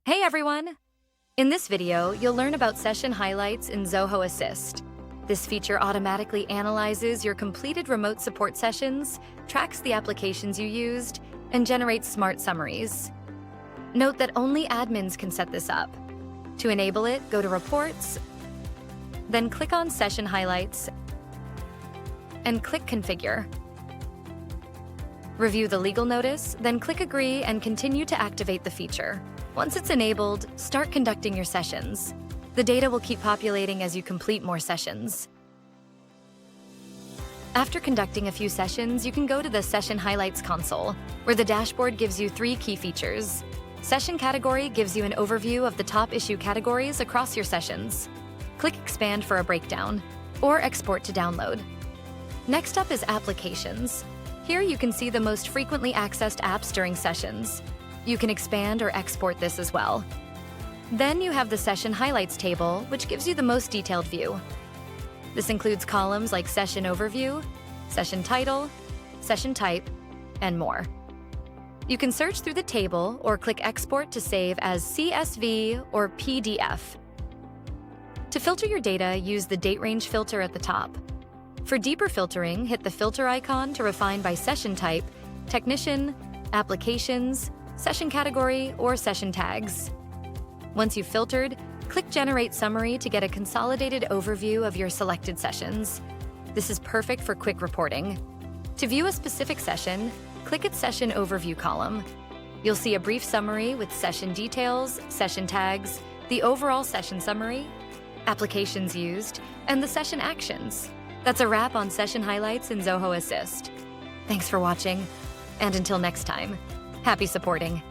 Hey everyone! In this video, you'll learn about session highlights in Zoho Assist. This feature automatically analyzes your completed remote support sessions, tracks the applications you used, and generates smart summaries. Note that only admins can set this up. To enable it, go to Reports, then click on Session Highlights, and click Configure. Review the legal notice, then click Agree and continue to activate the feature. Once it's enabled, start conducting your sessions. The data will keep populating as you complete more sessions. After conducting a few sessions, you can go to the Session Highlights console, where the dashboard gives you 3 key features. Session Category gives you an overview of the top issue categories across your sessions. Click Expand for a breakdown, or Export to download. Next up is Applications. Here you can see the most frequently accessed apps during sessions. You can expand or export this as well. Then you have the Session Highlights table, which gives you the most detailed view. This includes columns like Session Overview, Session Title, Session Type, and more. You can search through the table or click Export to save as CSV or PDF. To filter your data, use the Date Range filter at the top. For deeper filtering, hit the filter icon to refine by session type, technician, applications, session category, or session tags. Once you've filtered, click Generate Summary to get a consolidated overview of your selected sessions. This is perfect for quick reporting. To view a specific session, click its Session Overview column. You'll see a brief summary with session details, session tags, the overall session summary, applications used, and the session actions. That's a wrap on Session Highlights in Zoho Assist. Thanks for watching, and until next time, happy supporting.